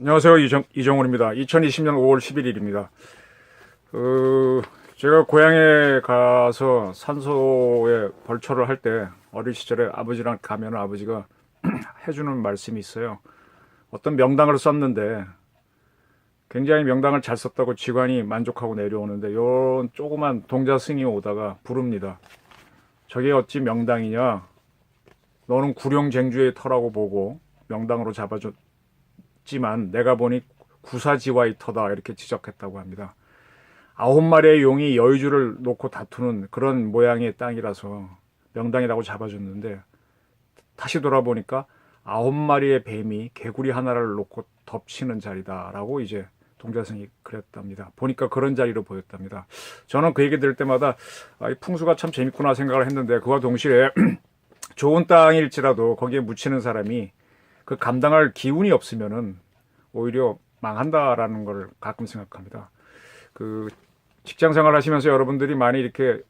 안녕하세요. 이정훈입니다. 2020년 5월 11일입니다. 제가 고향에 가서 산소에 벌초를 할 때 어린 시절에 아버지랑 가면 아버지가 해주는 말씀이 있어요. 어떤 명당을 썼는데 굉장히 명당을 잘 썼다고 직원이 만족하고 내려오는데 요런 조그만 동자승이 오다가 부릅니다. 저게 어찌 명당이냐? 너는 구룡쟁주의 터라고 보고 명당으로 잡아줬지만 내가 보니 구사지와의 터다, 이렇게 지적했다고 합니다. 9마리의 용이 여의주를 놓고 다투는 그런 모양의 땅이라서 명당이라고 잡아줬는데 다시 돌아보니까 9마리의 뱀이 개구리 하나를 놓고 덮치는 자리다라고 이제 동자승이 그랬답니다. 보니까 그런 자리로 보였답니다. 저는 그 얘기 들을 때마다 이 풍수가 참 재밌구나 생각을 했는데, 그와 동시에 좋은 땅일지라도 거기에 묻히는 사람이 그 감당할 기운이 없으면은 오히려 망한다라는 걸 가끔 생각합니다. 그 직장 생활 하시면서 여러분들이 많이 이렇게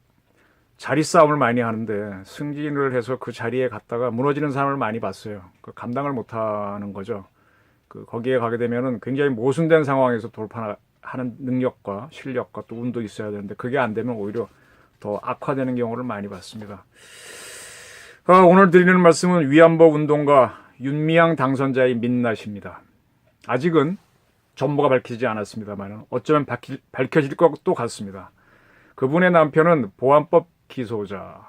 자리 싸움을 많이 하는데 승진을 해서 그 자리에 갔다가 무너지는 사람을 많이 봤어요. 그 감당을 못 하는 거죠. 거기에 가게 되면은 굉장히 모순된 상황에서 돌파하는 능력과 실력과 또 운도 있어야 되는데 그게 안 되면 오히려 더 악화되는 경우를 많이 봤습니다. 오늘 드리는 말씀은 위안부 운동가 윤미향 당선자의 민낯입니다. 아직은 전모가 밝히지 않았습니다만 어쩌면 밝혀질 것도 같습니다. 그분의 남편은 보안법 기소자,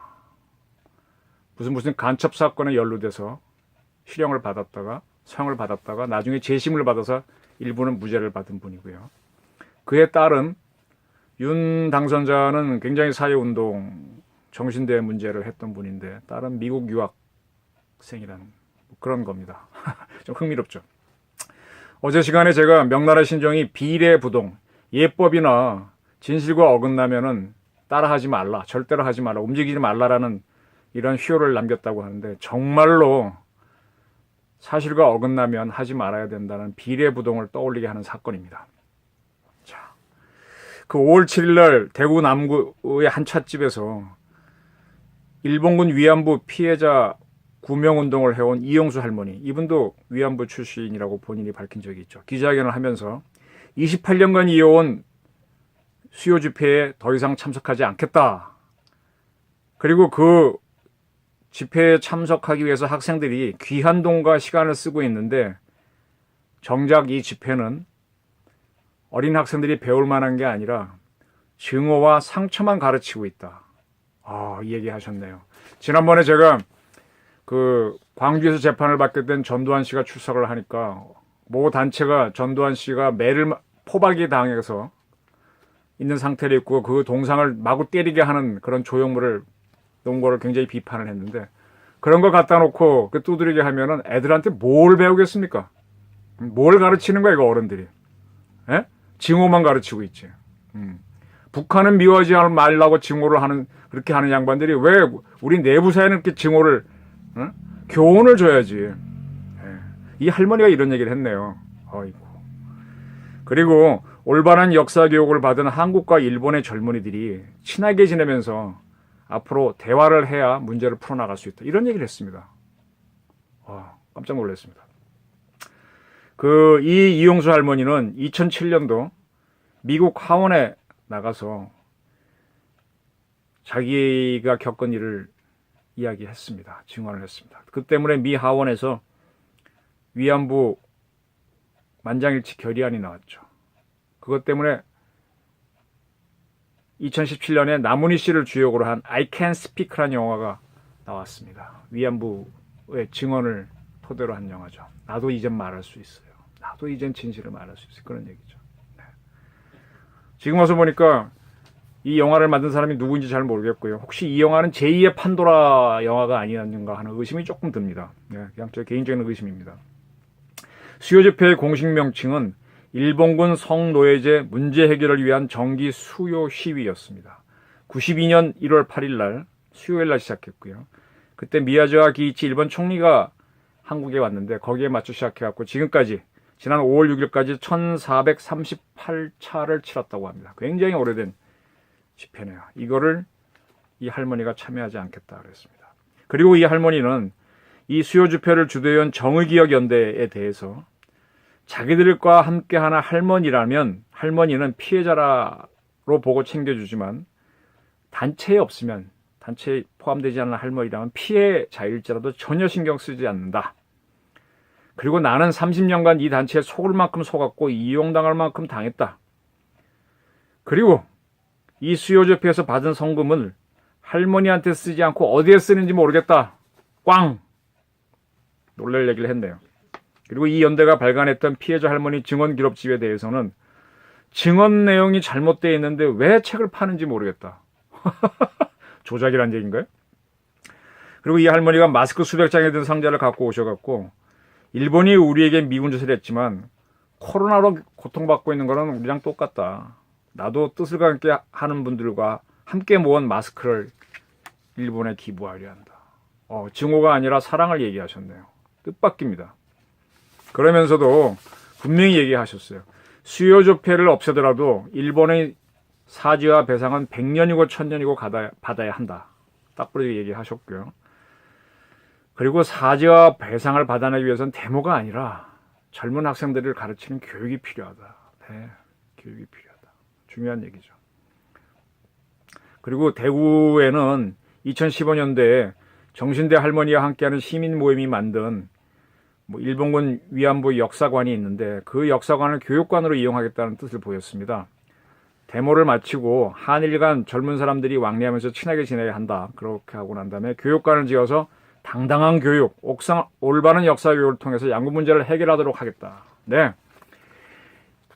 무슨 간첩 사건에 연루돼서 실형을 받았다가 형을 받았다가 나중에 재심을 받아서 일부는 무죄를 받은 분이고요. 그의 딸은 윤 당선자는 굉장히 사회운동, 정신대 문제를 했던 분인데 딸은 미국 유학생이란 그런 겁니다. 좀 흥미롭죠. 어제 시간에 제가 명나라 신정이 비례부동, 예법이나 진실과 어긋나면은 따라하지 말라, 절대로 하지 말라, 움직이지 말라라는 이런 효를 남겼다고 하는데 정말로 사실과 어긋나면 하지 말아야 된다는 비례부동을 떠올리게 하는 사건입니다. 자, 그 5월 7일 날 대구 남구의 한 찻집에서 일본군 위안부 피해자 구명운동을 해온 이용수 할머니, 이분도 위안부 출신이라고 본인이 밝힌 적이 있죠. 기자회견을 하면서 28년간 이어온 수요 집회에 더 이상 참석하지 않겠다. 그리고 그 집회에 참석하기 위해서 학생들이 귀한 돈과 시간을 쓰고 있는데 정작 이 집회는 어린 학생들이 배울 만한 게 아니라 증오와 상처만 가르치고 있다. 이 얘기 하셨네요. 지난번에 제가 광주에서 재판을 받게 된 전두환 씨가 출석을 하니까 모 단체가 전두환 씨가 매를 포박이 당해서 있는 상태로 있고 그 동상을 마구 때리게 하는 그런 조형물을 놓은 거를 굉장히 비판을 했는데, 그런 거 갖다 놓고 두드리게 하면은 애들한테 뭘 배우겠습니까? 뭘 가르치는 거야 이거 어른들이? 에? 증오만 가르치고 있지. 북한은 미워하지 말라고 증오를 그렇게 하는 양반들이 왜 우리 내부 사회는 이렇게 증오를, 교훈을 줘야지. 이 할머니가 이런 얘기를 했네요. 어이구. 그리고 올바른 역사 교육을 받은 한국과 일본의 젊은이들이 친하게 지내면서 앞으로 대화를 해야 문제를 풀어나갈 수 있다, 이런 얘기를 했습니다. 깜짝 놀랐습니다. 이 이용수 할머니는 2007년도 미국 하원에 나가서 자기가 겪은 일을 이야기했습니다. 증언을 했습니다. 그 때문에 미 하원에서 위안부 만장일치 결의안이 나왔죠. 그것 때문에 2017년에 나문희 씨를 주역으로 한 I Can Speak라는 영화가 나왔습니다. 위안부의 증언을 토대로 한 영화죠. 나도 이젠 말할 수 있어요. 나도 이젠 진실을 말할 수 있어요. 그런 얘기죠. 네. 지금 와서 보니까 이 영화를 만든 사람이 누구인지 잘 모르겠고요. 혹시 이 영화는 제2의 판도라 영화가 아니었는가 하는 의심이 조금 듭니다. 네, 그냥 제 개인적인 의심입니다. 수요 집회의 공식 명칭은 일본군 성노예제 문제 해결을 위한 정기 수요 시위였습니다. 92년 1월 8일 날 수요일 날 시작했고요. 그때 미야자와 기이치 일본 총리가 한국에 왔는데 거기에 맞춰 시작해갖고 지금까지 지난 5월 6일까지 1438차를 치렀다고 합니다. 굉장히 오래된 집회네요. 이거를 이 할머니가 참여하지 않겠다 그랬습니다. 그리고 이 할머니는 이 수요 집회를 주도해온 정의기억연대에 대해서 자기들과 함께하는 할머니라면 할머니는 피해자로 보고 챙겨주지만 단체에 없으면, 단체에 포함되지 않는 할머니라면 피해자일지라도 전혀 신경 쓰지 않는다. 그리고 나는 30년간 이 단체에 속을 만큼 속았고 이용당할 만큼 당했다. 그리고 이 수요조폐에서 받은 성금을 할머니한테 쓰지 않고 어디에 쓰는지 모르겠다. 꽝! 놀랄 얘기를 했네요. 그리고 이 연대가 발간했던 피해자 할머니 증언 기록집에 대해서는 증언 내용이 잘못되어 있는데 왜 책을 파는지 모르겠다. 조작이란 얘기인가요? 그리고 이 할머니가 마스크 수백 장에 든 상자를 갖고 오셔갖고 일본이 우리에게 미군 짓을 했지만 코로나로 고통받고 있는 거는 우리랑 똑같다. 나도 뜻을 함께 하는 분들과 함께 모은 마스크를 일본에 기부하려 한다. 증오가 아니라 사랑을 얘기하셨네요. 뜻밖입니다. 그러면서도 분명히 얘기하셨어요. 수요조폐를 없애더라도 일본의 사죄와 배상은 100년이고 1000년이고 받아야 한다. 딱 부러지게 얘기하셨고요. 그리고 사죄와 배상을 받아내기 위해서는 데모가 아니라 젊은 학생들을 가르치는 교육이 필요하다. 네, 교육이 필요하다. 중요한 얘기죠. 그리고 대구에는 2015년대에 정신대 할머니와 함께하는 시민 모임이 만든 일본군 위안부 역사관이 있는데 그 역사관을 교육관으로 이용하겠다는 뜻을 보였습니다. 데모를 마치고 한일 간 젊은 사람들이 왕래하면서 친하게 지내야 한다. 그렇게 하고 난 다음에 교육관을 지어서 당당한 교육, 올바른 역사 교육을 통해서 양국 문제를 해결하도록 하겠다. 네.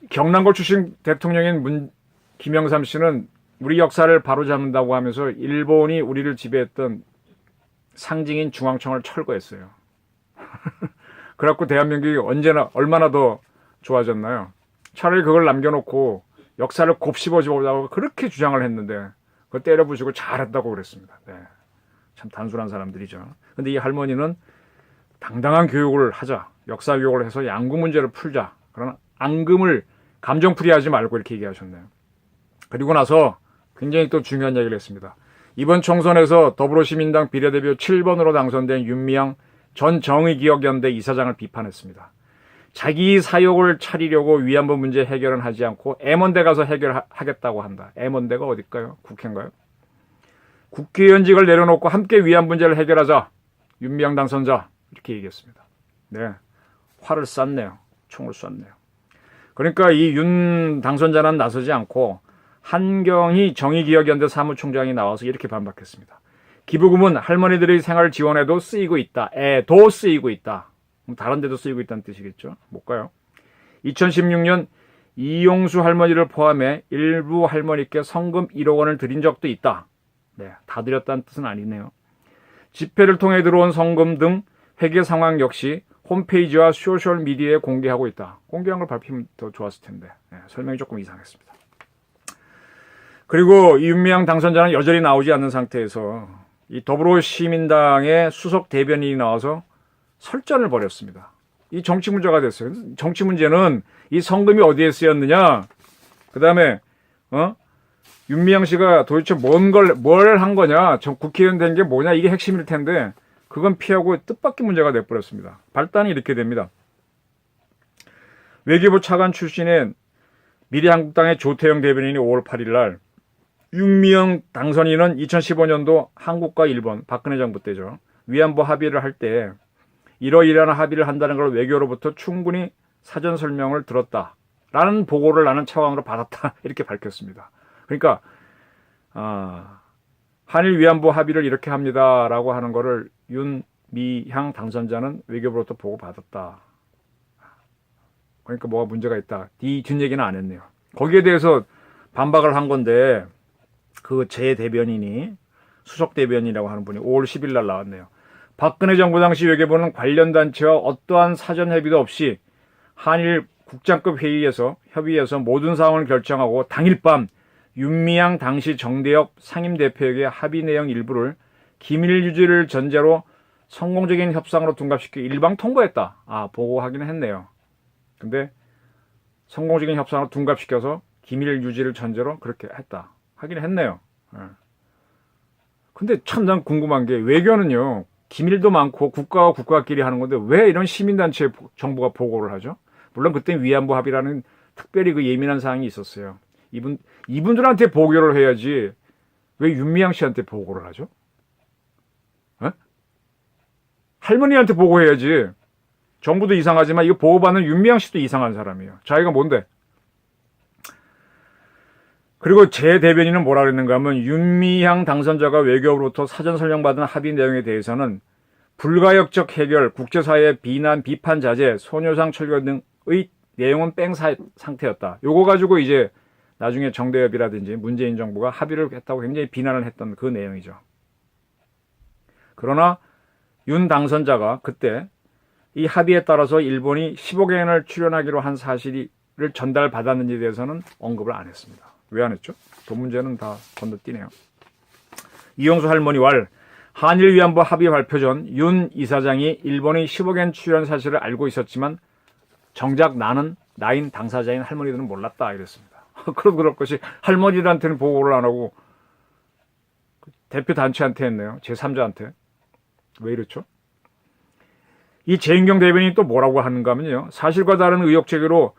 경남고 출신 대통령인 김영삼 씨는 우리 역사를 바로잡는다고 하면서 일본이 우리를 지배했던 상징인 중앙청을 철거했어요. 그래갖고 대한민국이 얼마나 더 좋아졌나요? 차라리 그걸 남겨놓고 역사를 곱씹어주자고 그렇게 주장을 했는데 그걸 때려부수고 잘했다고 그랬습니다. 네. 참 단순한 사람들이죠. 근데 이 할머니는 당당한 교육을 하자. 역사 교육을 해서 양국 문제를 풀자. 그런 앙금을 감정풀이하지 말고 이렇게 얘기하셨네요. 그리고 나서 굉장히 또 중요한 얘기를 했습니다. 이번 총선에서 더불어시민당 비례대표 7번으로 당선된 윤미향 전 정의기억연대 이사장을 비판했습니다. 자기 사욕을 차리려고 위안부 문제 해결은 하지 않고 M원대 가서 해결하겠다고 한다. M원대가 어딜까요? 국회인가요? 국회의원직을 내려놓고 함께 위안부 문제를 해결하자. 윤미향 당선자 이렇게 얘기했습니다. 네, 화를 쐈네요. 총을 쐈네요. 그러니까 이 윤 당선자는 나서지 않고 한경희 정의기억연대 사무총장이 나와서 이렇게 반박했습니다. 기부금은 할머니들의 생활 지원에도 쓰이고 있다. 에도 쓰이고 있다. 다른 데도 쓰이고 있다는 뜻이겠죠. 뭘까요? 2016년 이용수 할머니를 포함해 일부 할머니께 성금 1억 원을 드린 적도 있다. 네, 다 드렸다는 뜻은 아니네요. 집회를 통해 들어온 성금 등 회계 상황 역시 홈페이지와 소셜미디어에 공개하고 있다. 공개한 걸 밝히면 더 좋았을 텐데 설명이 조금 이상했습니다. 그리고 윤미향 당선자는 여전히 나오지 않는 상태에서 이 더불어시민당의 수석 대변인이 나와서 설전을 벌였습니다. 이 정치 문제가 됐어요. 정치 문제는 이 성금이 어디에 쓰였느냐, 그 다음에 윤미향 씨가 도대체 뭘 한 거냐, 국회의원 된 게 뭐냐, 이게 핵심일 텐데 그건 피하고 뜻밖의 문제가 돼버렸습니다. 발단이 이렇게 됩니다. 외교부 차관 출신의 미래한국당의 조태영 대변인이 5월 8일 날 윤미향 당선인은 2015년도 한국과 일본, 박근혜 정부 때죠, 위안부 합의를 할 때 이러이러한 합의를 한다는 걸 외교로부터 충분히 사전 설명을 들었다라는 보고를 나는 차관으로 받았다 이렇게 밝혔습니다. 그러니까 한일 위안부 합의를 이렇게 합니다라고 하는 거를 윤미향 당선자는 외교부로부터 보고 받았다. 그러니까 뭐가 문제가 있다. 이 뒷얘기는 안 했네요. 거기에 대해서 반박을 한 건데 그 제 대변인이, 수석 대변인이라고 하는 분이 5월 10일 날 나왔네요. 박근혜 정부 당시 외교부는 관련 단체와 어떠한 사전 협의도 없이 한일 국장급 협의에서 모든 사항을 결정하고 당일 밤 윤미향 당시 정대협 상임대표에게 합의 내용 일부를 기밀 유지를 전제로 성공적인 협상으로 둔갑시켜 일방 통보했다. 보고하기는 했네요. 근데 성공적인 협상으로 둔갑시켜서 기밀 유지를 전제로 그렇게 했다. 하긴 했네요. 근데 참 난 궁금한 게 외교는요, 기밀도 많고 국가와 국가끼리 하는 건데 왜 이런 시민단체에 정부가 보고를 하죠? 물론 그때 위안부 합의라는 특별히 그 예민한 사항이 있었어요. 이분들한테 보고를 해야지 왜 윤미향 씨한테 보고를 하죠? 에? 할머니한테 보고해야지. 정부도 이상하지만 이거 보고받는 윤미향 씨도 이상한 사람이에요. 자기가 뭔데? 그리고 제 대변인은 뭐라 그랬는가 하면 윤미향 당선자가 외교부로부터 사전 설명받은 합의 내용에 대해서는 불가역적 해결, 국제사회 비난, 비판 자제, 소녀상 철거 등의 내용은 뺑 상태였다. 요거 가지고 이제 나중에 정대협이라든지 문재인 정부가 합의를 했다고 굉장히 비난을 했던 그 내용이죠. 그러나 윤 당선자가 그때 이 합의에 따라서 일본이 15개년을 출연하기로 한 사실을 전달받았는지에 대해서는 언급을 안 했습니다. 왜 안 했죠? 돈 문제는 다 건너뛰네요. 이용수 할머니 왈 한일 위안부 합의 발표 전 윤 이사장이 일본의 15개년 출연 사실을 알고 있었지만 정작 나인 당사자인 할머니들은 몰랐다 이랬습니다. 그럴 것이 할머니들한테는 보고를 안 하고 대표 단체한테 했네요. 제3자한테. 왜 이렇죠? 이 재윤경 대변인이 또 뭐라고 하는가 하면요. 사실과 다른 의혹 제기로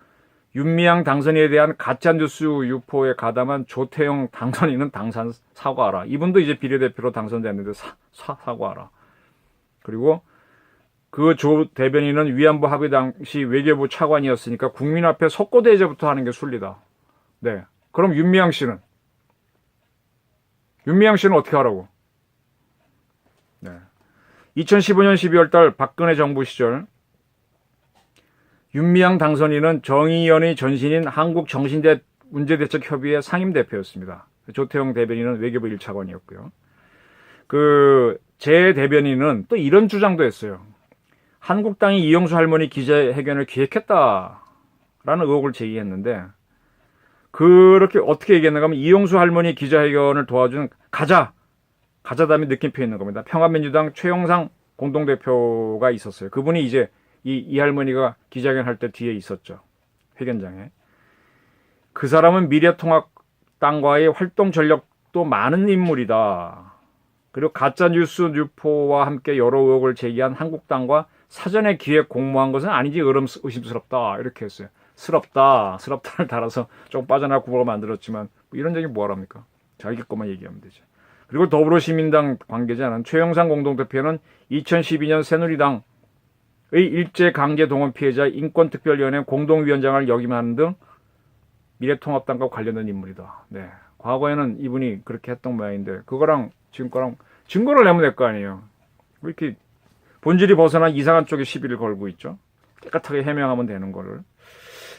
윤미향 당선인에 대한 가짜뉴스 유포에 가담한 조태용 당선인은 당선 사과하라. 이분도 이제 비례대표로 당선됐는데 사과하라. 그리고 그 조 대변인은 위안부 합의 당시 외교부 차관이었으니까 국민 앞에 석고대죄부터 하는 게 순리다. 네. 그럼 윤미향 씨는 어떻게 하라고? 네. 2015년 12월 달 박근혜 정부 시절 윤미향 당선인은 정의연의 전신인 한국정신문제대책협의회 상임대표였습니다. 조태용 대변인은 외교부 1차관이었고요. 제 대변인은 또 이런 주장도 했어요. 한국당이 이용수 할머니 기자회견을 기획했다라는 의혹을 제기했는데 그렇게 어떻게 얘기했는가 하면 이용수 할머니 기자회견을 도와준 가자 다음에 느낌표 있는 겁니다. 평화민주당 최영상 공동대표가 있었어요. 그분이 이제 이 할머니가 기자회견 할 때 뒤에 있었죠. 회견장에. 그 사람은 미래통합당과의 활동 전력도 많은 인물이다. 그리고 가짜뉴스 유포와 함께 여러 의혹을 제기한 한국당과 사전에 기획 공모한 것은 아니지 의심스럽다. 이렇게 했어요. 스럽다를 달아서 좀 빠져나가 구호로 만들었지만 이런 얘기 뭐하랍니까? 자기 것만 얘기하면 되죠. 그리고 더불어시민당 관계자는 최영상 공동대표는 2012년 새누리당의 일제강제동원 피해자 인권특별위원회 공동위원장을 역임하는 등 미래통합당과 관련된 인물이다. 네. 과거에는 이분이 그렇게 했던 모양인데 그거랑 지금 거랑 증거를 내면 될 거 아니에요. 왜 이렇게 본질이 벗어난 이상한 쪽에 시비를 걸고 있죠. 깨끗하게 해명하면 되는 거를.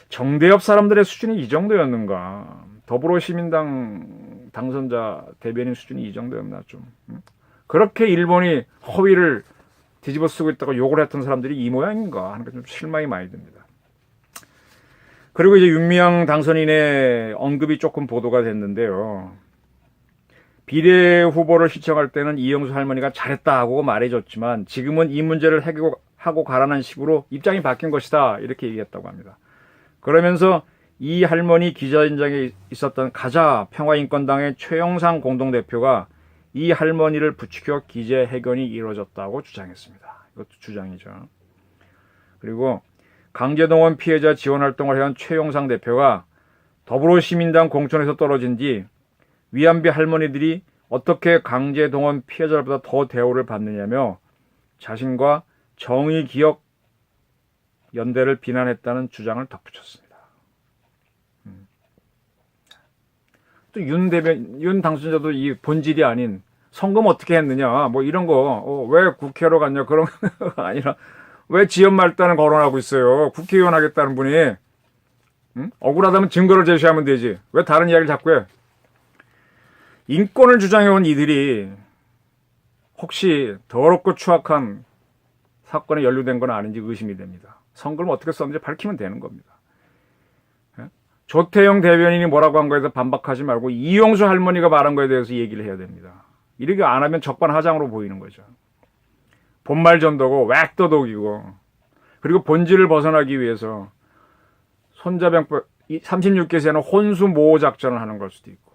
정대협 사람들의 수준이 이 정도였는가. 더불어시민당 당선자 대변인 수준이 이 정도였나 좀. 그렇게 일본이 허위를 뒤집어 쓰고 있다고 욕을 했던 사람들이 이 모양인가 하는 게 좀 실망이 많이 듭니다. 그리고 이제 윤미향 당선인의 언급이 조금 보도가 됐는데요. 비례 후보를 신청할 때는 이용수 할머니가 잘했다고 말해줬지만 지금은 이 문제를 해결하고 가라는 식으로 입장이 바뀐 것이다 이렇게 얘기했다고 합니다. 그러면서 이 할머니 기자회견장에 있었던 가자 평화인권당의 최영상 공동대표가 이 할머니를 부추겨 기자회견이 이루어졌다고 주장했습니다. 이것도 주장이죠. 그리고 강제동원 피해자 지원활동을 해온 최영상 대표가 더불어시민당 공천에서 떨어진 뒤 위안부 할머니들이 어떻게 강제동원 피해자들보다 더 대우를 받느냐며 자신과 정의기억 연대를 비난했다는 주장을 덧붙였습니다. 또 윤 당선자도 이 본질이 아닌 성금 어떻게 했느냐 뭐 이런 거 왜 국회로 갔냐 그런 거 아니라 왜 지연 말단을 거론하고 있어요. 국회의원 하겠다는 분이 억울하다면 증거를 제시하면 되지. 왜 다른 이야기를 자꾸 해. 인권을 주장해온 이들이 혹시 더럽고 추악한 사건에 연루된 건 아닌지 의심이 됩니다. 성금을 어떻게 썼는지 밝히면 되는 겁니다. 조태용 대변인이 뭐라고 한 거에 대해서 반박하지 말고 이용수 할머니가 말한 거에 대해서 얘기를 해야 됩니다. 이렇게 안 하면 적반하장으로 보이는 거죠. 본말전도고 웩도독이고 그리고 본질을 벗어나기 위해서 손자병법 36개세는 혼수모호 작전을 하는 걸 수도 있고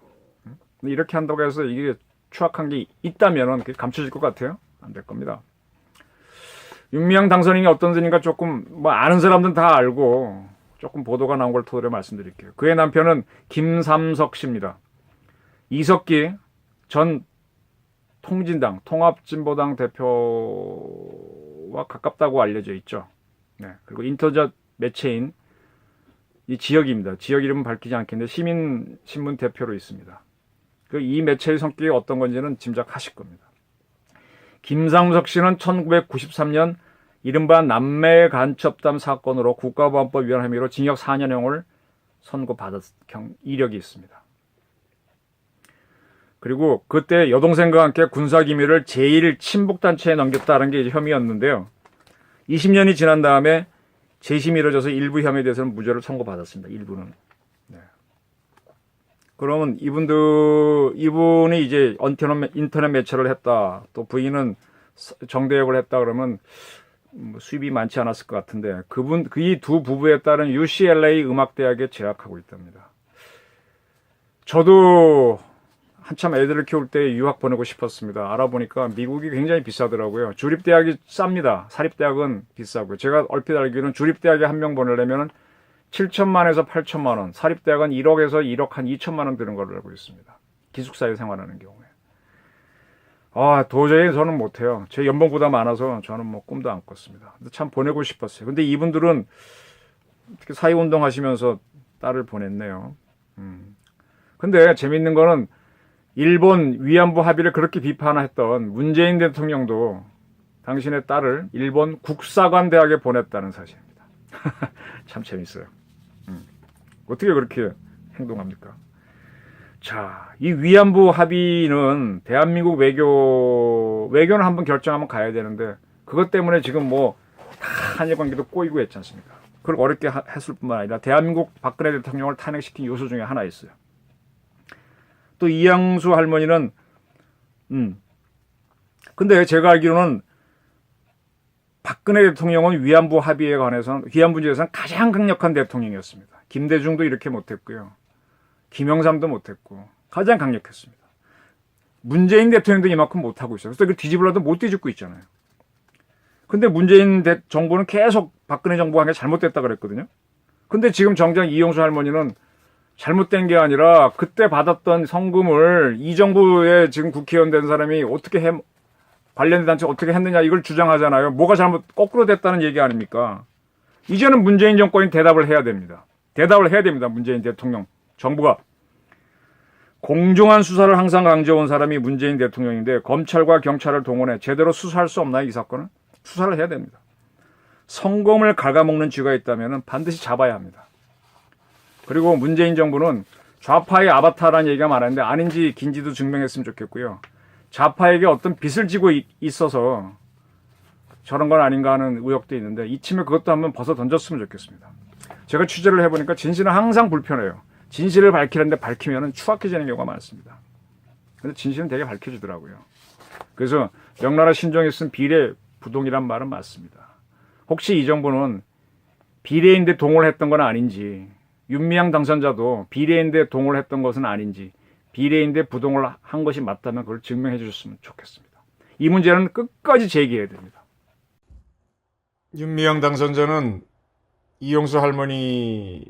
이렇게 한다고 해서 이게 추악한 게 있다면 그게 감춰질 것 같아요? 안 될 겁니다. 윤미향 당선인이 어떤 분인가 조금 뭐 아는 사람들은 다 알고 조금 보도가 나온 걸 토대로 말씀드릴게요. 그의 남편은 김삼석 씨입니다. 이석기 전 통진당 통합진보당 대표와 가깝다고 알려져 있죠. 네, 그리고 인터넷 매체인 이 지역입니다. 지역 이름은 밝히지 않겠는데 시민신문 대표로 있습니다. 이 매체의 성격이 어떤 건지는 짐작하실 겁니다. 김삼석 씨는 1993년 이른바 남매 간첩담 사건으로 국가보안법 위반 혐의로 징역 4년형을 선고받은 이력이 있습니다. 그리고 그때 여동생과 함께 군사기밀을 제1친북단체에 넘겼다는 게 혐의였는데요. 20년이 지난 다음에 재심이 이뤄져서 일부 혐의에 대해서는 무죄를 선고받았습니다. 일부는. 네. 그러면 이분이 이제 인터넷 매체를 했다. 또 부인은 정대협을 했다 그러면 수입이 많지 않았을 것 같은데 이 두 부부에 따른 UCLA 음악대학에 재학하고 있답니다. 저도 한참 애들을 키울 때 유학 보내고 싶었습니다. 알아보니까 미국이 굉장히 비싸더라고요. 주립대학이 쌉니다. 사립대학은 비싸고요. 제가 얼핏 알기로는 주립대학에 한 명 보내려면 7천만에서 8천만 원, 사립대학은 1억에서 1억 한 2천만 원 드는 걸로 알고 있습니다. 기숙사에 생활하는 경우에. 도저히 저는 못해요. 제 연봉보다 많아서 저는 뭐 꿈도 안 꿨습니다. 근데 참 보내고 싶었어요. 근데 이분들은 어떻게 사회운동 하시면서 딸을 보냈네요. 근데 재밌는 거는 일본 위안부 합의를 그렇게 비판했던 문재인 대통령도 당신의 딸을 일본 국사관 대학에 보냈다는 사실입니다. 참 재밌어요. 어떻게 그렇게 행동합니까? 자, 이 위안부 합의는 대한민국 외교는 한번 결정하면 가야 되는데 그것 때문에 지금 뭐 한일 관계도 꼬이고 했지 않습니까? 그걸 어렵게 했을 뿐만 아니라 대한민국 박근혜 대통령을 탄핵시킨 요소 중에 하나 있어요. 또 이양수 할머니는 근데 제가 알기로는 박근혜 대통령은 위안부 합의에 관해서는 위안부 문제에서는 가장 강력한 대통령이었습니다. 김대중도 이렇게 못했고요. 김영삼도 못했고 가장 강력했습니다. 문재인 대통령도 이만큼 못하고 있어요. 그래서 이걸 뒤집으려도 못 뒤집고 있잖아요. 근데 문재인 정부는 계속 박근혜 정부가 한 게 잘못됐다 그랬거든요. 근데 지금 정작 이용수 할머니는 잘못된 게 아니라 그때 받았던 성금을 이 정부에 지금 국회의원 된 사람이 어떻게 관련된 단체 어떻게 했느냐 이걸 주장하잖아요. 뭐가 거꾸로 됐다는 얘기 아닙니까? 이제는 문재인 정권이 대답을 해야 됩니다. 문재인 대통령 정부가. 공정한 수사를 항상 강조해온 사람이 문재인 대통령인데 검찰과 경찰을 동원해 제대로 수사할 수 없나요? 이 사건은? 수사를 해야 됩니다. 성검을 갉아먹는 쥐가 있다면 반드시 잡아야 합니다. 그리고 문재인 정부는 좌파의 아바타라는 얘기가 많았는데 아닌지 긴지도 증명했으면 좋겠고요. 좌파에게 어떤 빚을 지고 있어서 저런 건 아닌가 하는 의혹도 있는데 이쯤에 그것도 한번 벗어 던졌으면 좋겠습니다. 제가 취재를 해보니까 진실은 항상 불편해요. 진실을 밝히는데 밝히면 추악해지는 경우가 많습니다. 근데 진실은 되게 밝혀지더라고요. 그래서 명나라 신종이 쓴 비례 부동이란 말은 맞습니다. 혹시 이 정부는 비례인데 동원을 했던 건 아닌지, 윤미향 당선자도 비례인데 동원을 했던 것은 아닌지, 비례인데 부동을 한 것이 맞다면 그걸 증명해 주셨으면 좋겠습니다. 이 문제는 끝까지 제기해야 됩니다. 윤미향 당선자는 이용수 할머니의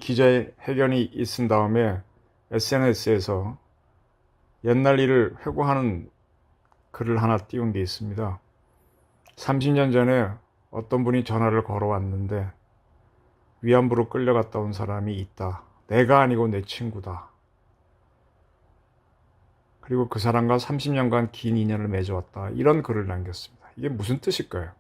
기자회견이 있은 다음에 SNS에서 옛날 일을 회고하는 글을 하나 띄운 게 있습니다. 30년 전에 어떤 분이 전화를 걸어왔는데 위안부로 끌려갔다 온 사람이 있다. 내가 아니고 내 친구다. 그리고 그 사람과 30년간 긴 인연을 맺어왔다. 이런 글을 남겼습니다. 이게 무슨 뜻일까요?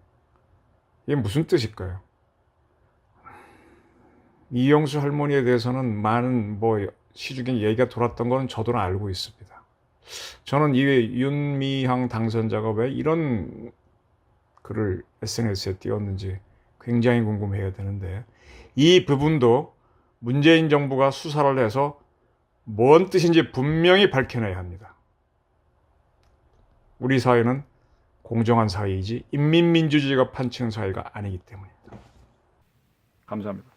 이용수 할머니에 대해서는 많은 시중에 얘기가 돌았던 거는 저도 알고 있습니다. 저는 이 윤미향 당선자가 왜 이런 글을 SNS에 띄웠는지 굉장히 궁금해야 되는데 이 부분도 문재인 정부가 수사를 해서 뭔 뜻인지 분명히 밝혀내야 합니다. 우리 사회는 공정한 사회이지 인민민주주의가 판치는 사회가 아니기 때문입니다. 감사합니다.